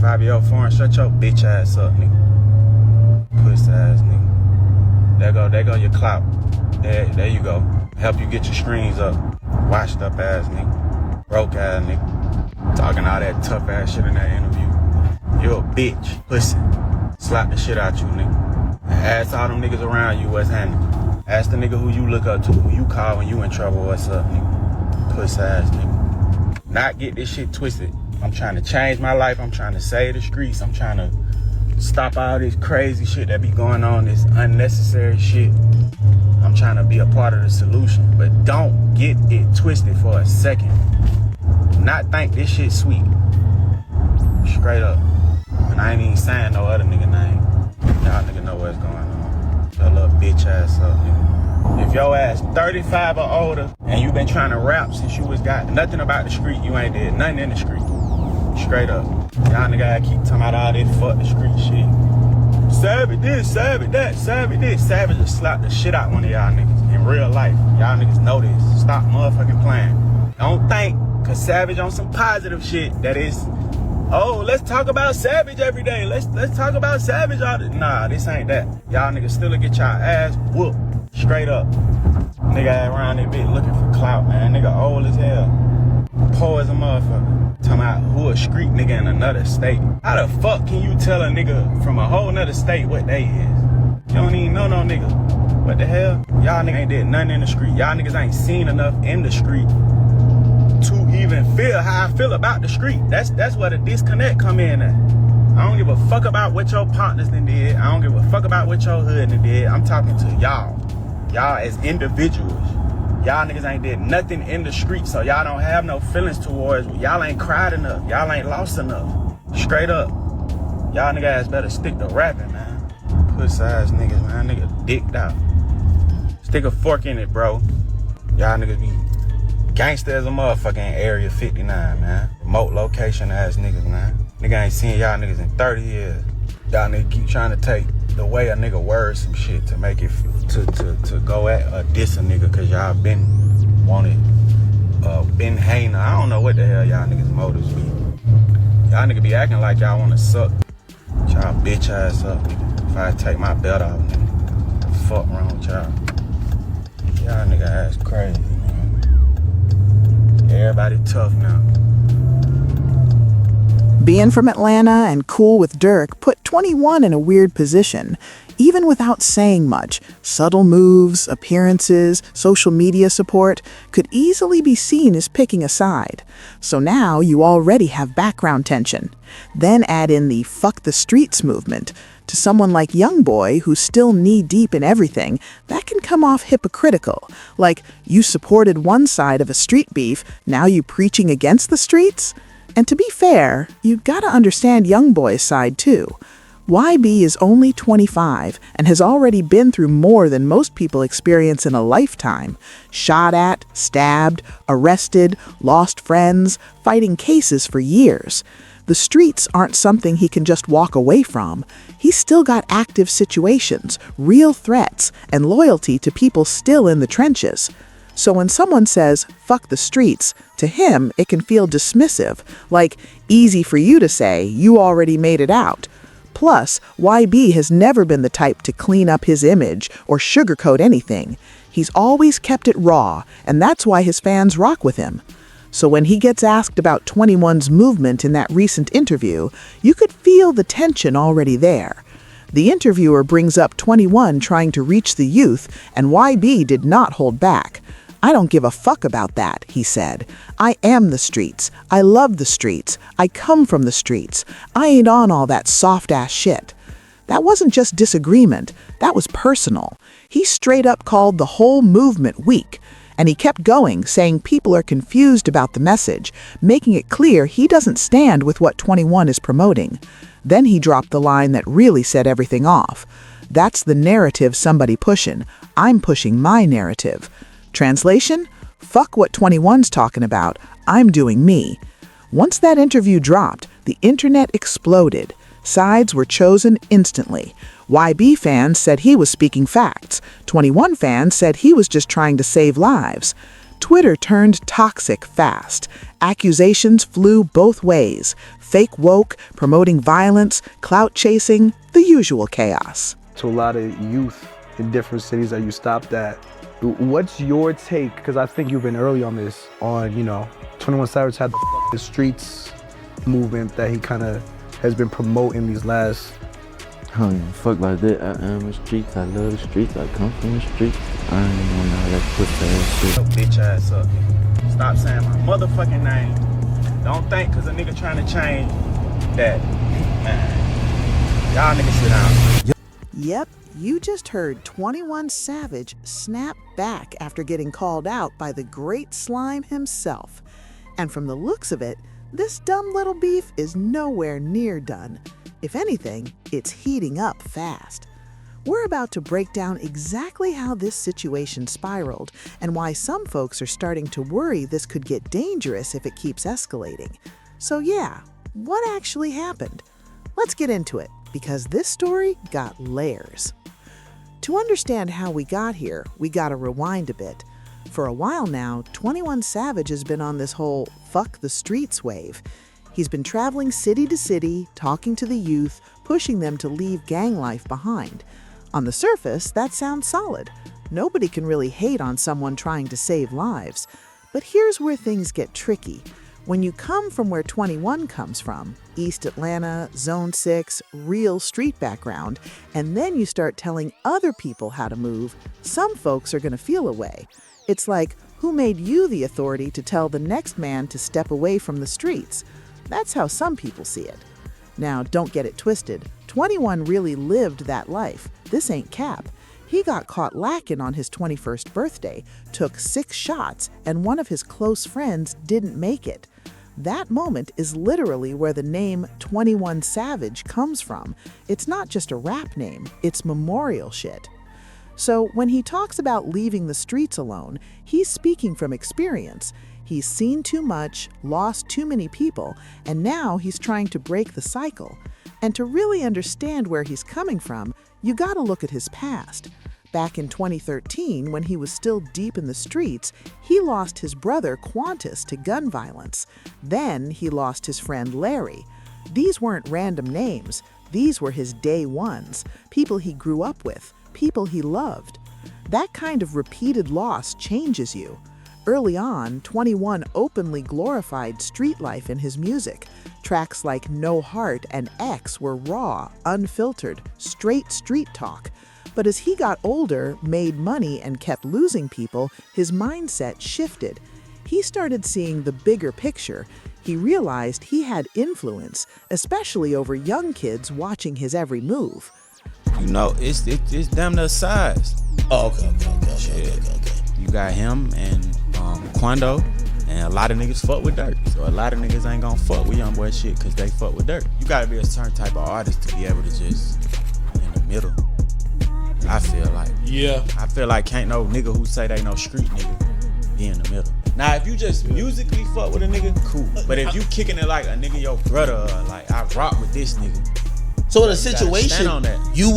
5-year-old foreign, shut your bitch ass up, nigga. Pussy ass nigga. There go your clout. There you go. Help you get your screens up. Washed up ass nigga. Broke ass nigga. Talking all that tough ass shit in that interview. You a bitch. Pussy. Slap the shit out you, nigga. And ask all them niggas around you what's happening. Ask the nigga who you look up to, who you call when you in trouble, what's up, nigga. Pussy ass nigga. Not get this shit twisted. I'm trying to change my life. I'm trying to save the streets. I'm trying to stop all this crazy shit that be going on, this unnecessary shit. I'm trying to be a part of the solution. But don't get it twisted for a second. Do not think this shit sweet. Straight up. And I ain't even saying no other nigga name. Y'all nigga know what's going on. Your little bitch ass up, nigga. If your ass 35 or older and you been trying to rap since you was got nothing about the street, you ain't did nothing in the street. Straight up. Y'all nigga keep talking about all this fuck the street shit. Savage this, Savage that, Savage this. Savage will slap the shit out one of y'all niggas in real life. Y'all niggas know this. Stop motherfucking playing. Don't think, cause Savage on some positive shit that is, oh, let's talk about Savage every day. Let's talk about Savage all the, nah, this ain't that. Y'all niggas still get y'all ass whooped. Straight up. Nigga around that bitch looking for clout, man. Nigga old as hell. Poor as a motherfucker. Talking about who a street nigga in another state. How the fuck can you tell a nigga from a whole nother state what they is? You don't even know no nigga. What the hell? Y'all niggas ain't did nothing in the street. Y'all niggas ain't seen enough in the street to even feel how I feel about the street. That's where the disconnect come in at. I don't give a fuck about what your partners done did. I don't give a fuck about what your hood done did. I'm talking to y'all. Y'all as individuals. Y'all niggas ain't did nothing in the street, so y'all don't have no feelings towards, y'all ain't cried enough. Y'all ain't lost enough. Straight up. Y'all niggas ass better stick to rapping, man. Pussy ass niggas, man. Nigga dicked out. Stick a fork in it, bro. Y'all niggas be gangster as a motherfucking Area 59, man. Remote location ass niggas, man. Nigga ain't seen y'all niggas in 30 years. Y'all niggas keep trying to take the way a nigga words some shit to make it, to go at or diss a nigga, cause y'all been wanted, been hating. I don't know what the hell y'all niggas motives be. Y'all niggas be acting like y'all wanna suck y'all bitch ass up, nigga. If I take my belt off, nigga, the fuck wrong with y'all? Y'all nigga ass crazy, man. Everybody tough now. Being from Atlanta and cool with Dirk put 21 in a weird position. Even without saying much, subtle moves, appearances, social media support could easily be seen as picking a side. So now you already have background tension. Then add in the fuck the streets movement. To someone like Youngboy, who's still knee-deep in everything, that can come off hypocritical. Like, you supported one side of a street beef, now you preaching against the streets? And to be fair, you've got to understand Youngboy's side too. YB is only 25 and has already been through more than most people experience in a lifetime. Shot at, stabbed, arrested, lost friends, fighting cases for years. The streets aren't something he can just walk away from. He's still got active situations, real threats, and loyalty to people still in the trenches. So when someone says, fuck the streets, to him it can feel dismissive, like, easy for you to say, you already made it out. Plus, YB has never been the type to clean up his image or sugarcoat anything. He's always kept it raw, and that's why his fans rock with him. So when he gets asked about 21's movement in that recent interview, you could feel the tension already there. The interviewer brings up 21 trying to reach the youth, and YB did not hold back. I don't give a fuck about that, he said. I am the streets. I love the streets. I come from the streets. I ain't on all that soft-ass shit. That wasn't just disagreement. That was personal. He straight up called the whole movement weak. And he kept going, saying people are confused about the message, making it clear he doesn't stand with what 21 is promoting. Then he dropped the line that really set everything off. That's the narrative somebody pushing. I'm pushing my narrative. Translation? Fuck what 21's talking about. I'm doing me. Once that interview dropped, the internet exploded. Sides were chosen instantly. YB fans said he was speaking facts. 21 fans said he was just trying to save lives. Twitter turned toxic fast. Accusations flew both ways. Fake woke, promoting violence, clout chasing, the usual chaos. To a lot of youth in different cities that you stopped at, what's your take, because I think you've been early on this, on, 21 Savage had the streets movement that he kind of has been promoting these last... I don't even fuck like that. I am the streets, I love the streets, I come from the streets. I ain't gonna know that pussy ass shit. Your bitch ass up, nigga. Stop saying my motherfucking name. Don't think cause a nigga trying to change that, man. Y'all niggas sit down. Yep, you just heard 21 Savage snap back after getting called out by the great slime himself. And from the looks of it, this dumb little beef is nowhere near done. If anything, it's heating up fast. We're about to break down exactly how this situation spiraled and why some folks are starting to worry this could get dangerous if it keeps escalating. So yeah, what actually happened? Let's get into it, because this story got layers. To understand how we got here, we gotta rewind a bit. For a while now, 21 Savage has been on this whole fuck the streets wave. He's been traveling city to city, talking to the youth, pushing them to leave gang life behind. On the surface, that sounds solid. Nobody can really hate on someone trying to save lives. But here's where things get tricky. When you come from where 21 comes from, East Atlanta, Zone 6, real street background, and then you start telling other people how to move, some folks are going to feel away. It's like, who made you the authority to tell the next man to step away from the streets? That's how some people see it. Now, don't get it twisted. 21 really lived that life. This ain't cap. He got caught lacking on his 21st birthday, took 6 shots, and one of his close friends didn't make it. That moment is literally where the name 21 Savage comes from. It's not just a rap name, it's memorial shit. So when he talks about leaving the streets alone, he's speaking from experience. He's seen too much, lost too many people, and now he's trying to break the cycle. And to really understand where he's coming from, you gotta look at his past. Back in 2013, when he was still deep in the streets, he lost his brother Qantas to gun violence. Then he lost his friend Larry. These weren't random names. These were his day ones, people he grew up with, people he loved. That kind of repeated loss changes you. Early on, 21 openly glorified street life in his music. Tracks like No Heart and X were raw, unfiltered, straight street talk. But as he got older, made money, and kept losing people, his mindset shifted. He started seeing the bigger picture. He realized he had influence, especially over young kids watching his every move. You know, it's damn near size. Oh, okay. You got him and Quando, and a lot of niggas fuck with Dirt. So a lot of niggas ain't gonna fuck with Youngboy shit because they fuck with Dirt. You gotta be a certain type of artist to be able to just be in the middle. I feel like. Yeah. I feel like can't no nigga who say they no street nigga be in the middle. Now if you just musically fuck with a nigga, cool. But if you kicking it like a nigga your brother, or like I rock with this nigga. So in a stand situation, on that. you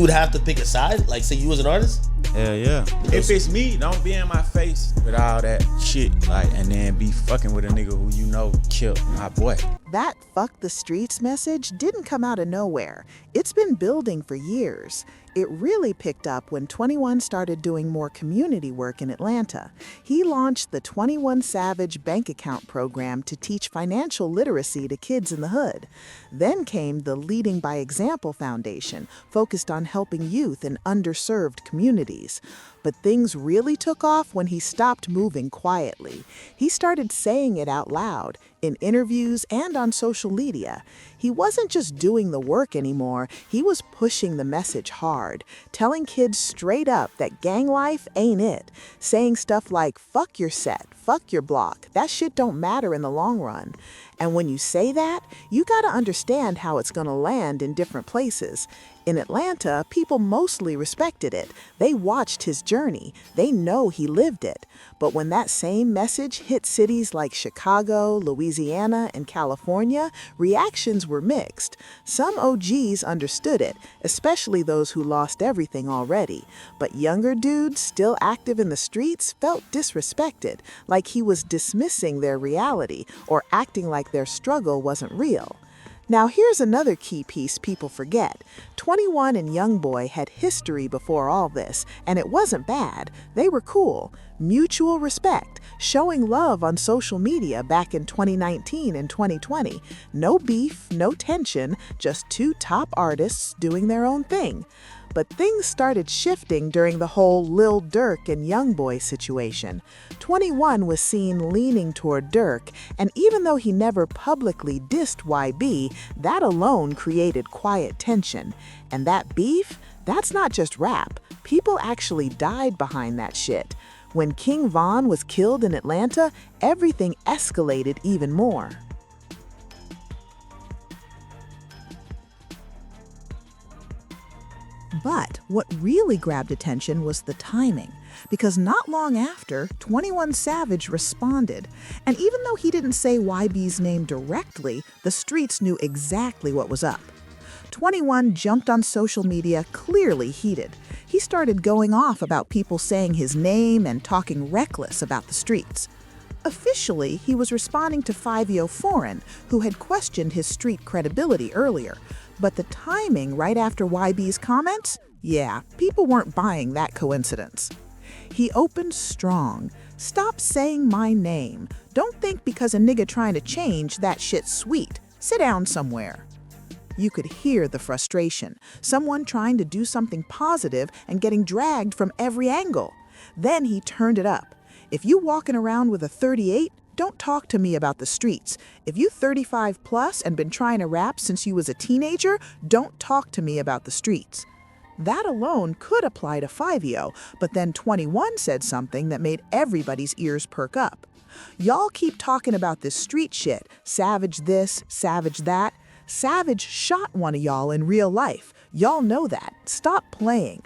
would have to pick a side. Like, say you was an artist. Hell yeah. If it's me, don't be in my face with all that shit, like, and then be fucking with a nigga who you know killed my boy. That fuck the streets message didn't come out of nowhere. It's been building for years. It really picked up when 21 started doing more community work in Atlanta. He launched the 21 Savage bank account program to teach financial literacy to kids in the hood. Then came the Leading by Example Foundation, focused on helping youth in underserved communities. But things really took off when he stopped moving quietly. He started saying it out loud, in interviews and on social media. He wasn't just doing the work anymore, he was pushing the message hard, telling kids straight up that gang life ain't it, saying stuff like, fuck your set, fuck your block, that shit don't matter in the long run. And when you say that, you gotta understand how it's gonna land in different places. In Atlanta, people mostly respected it. They watched his journey. They know he lived it. But when that same message hit cities like Chicago, Louisiana, Louisiana and California, reactions were mixed. Some OGs understood it, especially those who lost everything already. But younger dudes still active in the streets felt disrespected, like he was dismissing their reality or acting like their struggle wasn't real. Now here's another key piece people forget. 21 and Youngboy had history before all this, and it wasn't bad. They were cool. Mutual respect, showing love on social media back in 2019 and 2020. No beef, no tension, just two top artists doing their own thing. But things started shifting during the whole Lil Durk and Youngboy situation. 21 was seen leaning toward Durk, and even though he never publicly dissed YB, that alone created quiet tension. And that beef, that's not just rap. People actually died behind that shit. When King Von was killed in Atlanta, everything escalated even more. But what really grabbed attention was the timing, because not long after, 21 Savage responded. And even though he didn't say YB's name directly, the streets knew exactly what was up. 21 jumped on social media clearly heated. He started going off about people saying his name and talking reckless about the streets. Officially, he was responding to Fivio Foreign, who had questioned his street credibility earlier. But the timing right after YB's comments? Yeah, people weren't buying that coincidence. He opened strong. Stop saying my name. Don't think because a nigga trying to change that shit's sweet. Sit down somewhere. You could hear the frustration. Someone trying to do something positive and getting dragged from every angle. Then he turned it up. If you walking around with a 38, don't talk to me about the streets. If you 35 plus and been trying to rap since you was a teenager, don't talk to me about the streets. That alone could apply to Fivio, but then 21 said something that made everybody's ears perk up. Y'all keep talking about this street shit, Savage this, Savage that. Savage shot one of y'all in real life. Y'all know that. Stop playing.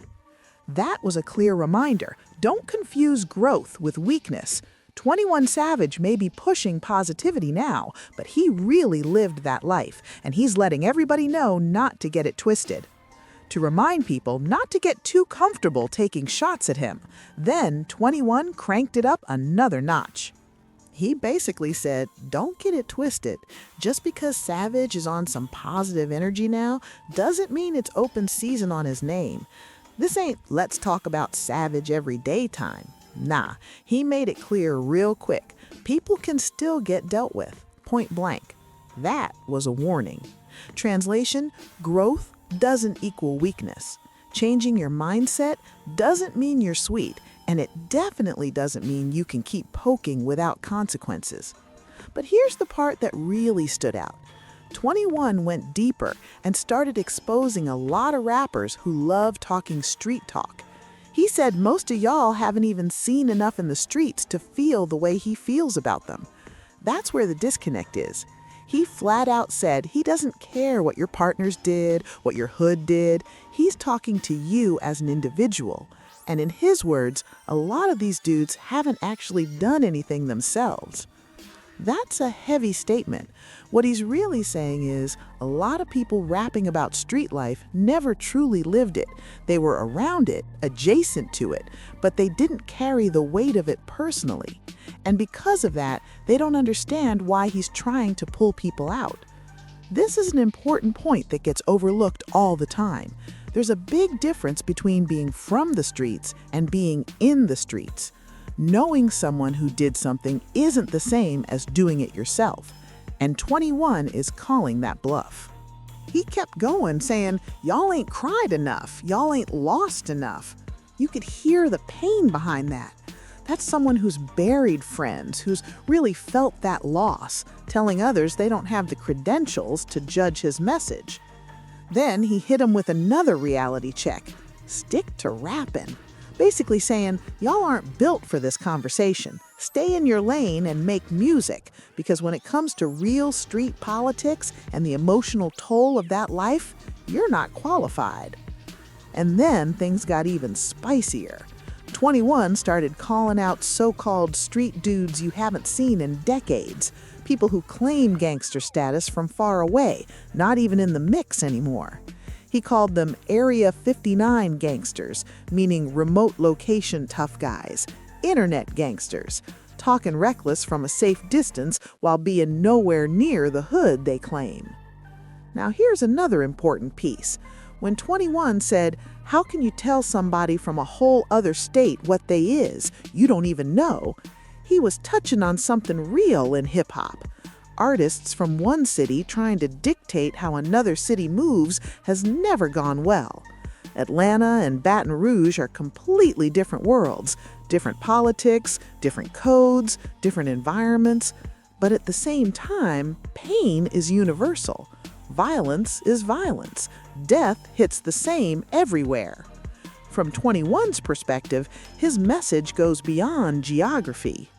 That was a clear reminder. Don't confuse growth with weakness. 21 Savage may be pushing positivity now, but he really lived that life, and he's letting everybody know not to get it twisted. To remind people not to get too comfortable taking shots at him. Then 21 cranked it up another notch. He basically said, don't get it twisted. Just because Savage is on some positive energy now doesn't mean it's open season on his name. This ain't let's talk about Savage every day time. Nah, he made it clear real quick. People can still get dealt with, point blank. That was a warning. Translation, growth doesn't equal weakness. Changing your mindset doesn't mean you're sweet, and it definitely doesn't mean you can keep poking without consequences. But here's the part that really stood out. 21 went deeper and started exposing a lot of rappers who love talking street talk. He said most of y'all haven't even seen enough in the streets to feel the way he feels about them. That's where the disconnect is. He flat out said he doesn't care what your partners did, what your hood did. He's talking to you as an individual. And in his words, a lot of these dudes haven't actually done anything themselves. That's a heavy statement. What he's really saying is a lot of people rapping about street life never truly lived it. They were around it, adjacent to it, but they didn't carry the weight of it personally. And because of that, they don't understand why he's trying to pull people out. This is an important point that gets overlooked all the time. There's a big difference between being from the streets and being in the streets. Knowing someone who did something isn't the same as doing it yourself, and 21 is calling that bluff. He kept going, saying, y'all ain't cried enough, y'all ain't lost enough. You could hear the pain behind that. That's someone who's buried friends, who's really felt that loss, telling others they don't have the credentials to judge his message. Then he hit him with another reality check. Stick to rapping. Basically saying, y'all aren't built for this conversation. Stay in your lane and make music, because when it comes to real street politics and the emotional toll of that life, you're not qualified. And then things got even spicier. 21 started calling out so-called street dudes you haven't seen in decades. people who claim gangster status from far away, not even in the mix anymore. He called them Area 59 gangsters, meaning remote location tough guys, internet gangsters, talking reckless from a safe distance while being nowhere near the hood they claim. Now here's another important piece. When 21 said, "How can you tell somebody from a whole other state what they is? You don't even know," he was touching on something real in hip-hop. Artists from one city trying to dictate how another city moves has never gone well. Atlanta and Baton Rouge are completely different worlds, different politics, different codes, different environments. But at the same time, pain is universal. Violence is violence. Death hits the same everywhere. From 21's perspective, his message goes beyond geography.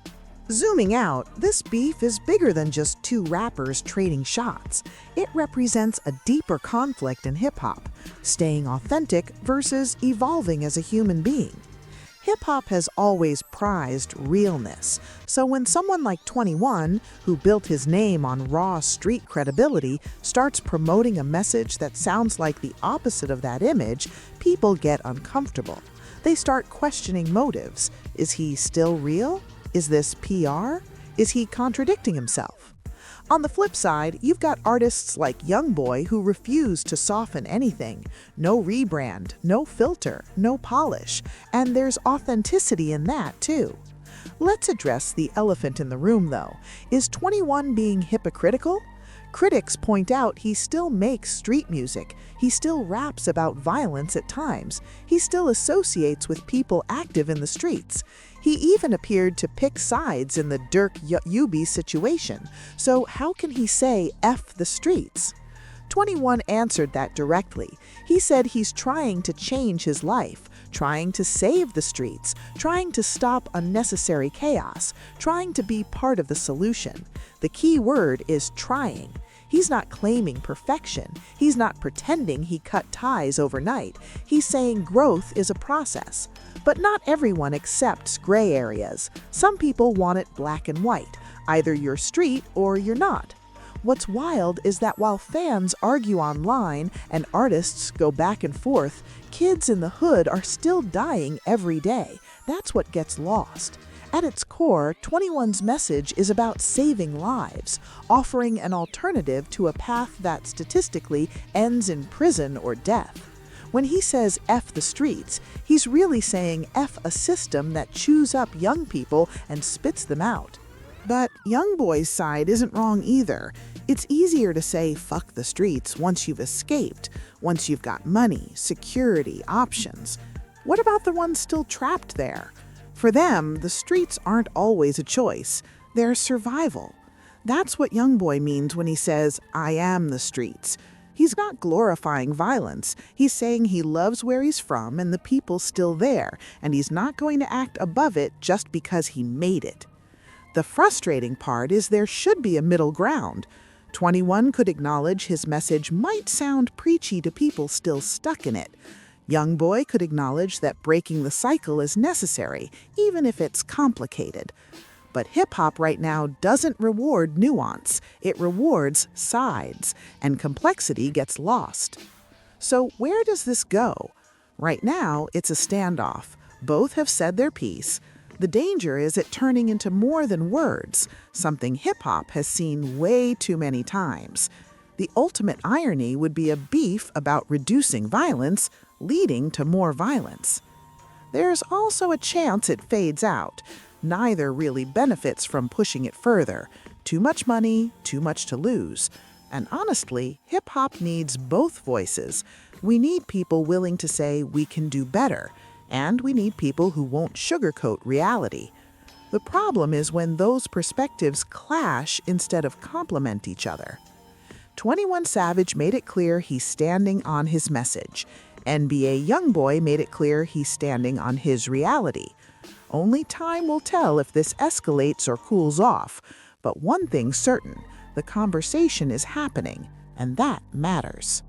Zooming out, this beef is bigger than just two rappers trading shots. It represents a deeper conflict in hip-hop, staying authentic versus evolving as a human being. Hip-hop has always prized realness, so when someone like 21, who built his name on raw street credibility, starts promoting a message that sounds like the opposite of that image, people get uncomfortable. They start questioning motives. Is he still real? Is this PR? Is he contradicting himself? On the flip side, you've got artists like Youngboy who refuse to soften anything. No rebrand, no filter, no polish. And there's authenticity in that, too. Let's address the elephant in the room, though. Is 21 being hypocritical? Critics point out he still makes street music. He still raps about violence at times. He still associates with people active in the streets. He even appeared to pick sides in the Dirk Yubi situation. So how can he say F the streets? 21 answered that directly. He said he's trying to change his life, trying to save the streets, trying to stop unnecessary chaos, trying to be part of the solution. The key word is trying. He's not claiming perfection. He's not pretending he cut ties overnight. He's saying growth is a process. But not everyone accepts gray areas. Some people want it black and white. Either you're street or you're not. What's wild is that while fans argue online and artists go back and forth, kids in the hood are still dying every day. That's what gets lost. At its core, 21's message is about saving lives, offering an alternative to a path that statistically ends in prison or death. When he says F the streets, he's really saying F a system that chews up young people and spits them out. But Youngboy's side isn't wrong either. It's easier to say fuck the streets once you've escaped, once you've got money, security, options. What about the ones still trapped there? For them, the streets aren't always a choice. They're survival. That's what Youngboy means when he says, "I am the streets." He's not glorifying violence. He's saying he loves where he's from and the people still there, and he's not going to act above it just because he made it. The frustrating part is there should be a middle ground. 21 could acknowledge his message might sound preachy to people still stuck in it. Youngboy could acknowledge that breaking the cycle is necessary, even if it's complicated. But hip-hop right now doesn't reward nuance. It rewards sides, and complexity gets lost. So where does this go? Right now, it's a standoff. Both have said their piece. The danger is it turning into more than words, something hip-hop has seen way too many times. The ultimate irony would be a beef about reducing violence, leading to more violence. There's also a chance it fades out. Neither really benefits from pushing it further. Too much money, too much to lose. And honestly, hip-hop needs both voices. We need people willing to say we can do better, and we need people who won't sugarcoat reality. The problem is when those perspectives clash instead of complement each other. 21 Savage made it clear he's standing on his message. NBA Youngboy made it clear he's standing on his reality. Only time will tell if this escalates or cools off. But one thing's certain, the conversation is happening, and that matters.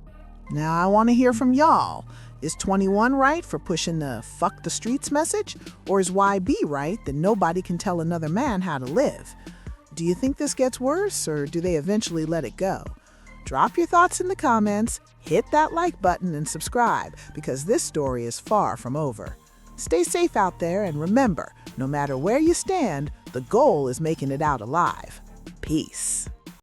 Now I want to hear from y'all. Is 21 right for pushing the fuck the streets message? Or is YB right that nobody can tell another man how to live? Do you think this gets worse, or do they eventually let it go? Drop your thoughts in the comments, hit that like button, and subscribe, because this story is far from over. Stay safe out there, and remember, no matter where you stand, the goal is making it out alive. Peace.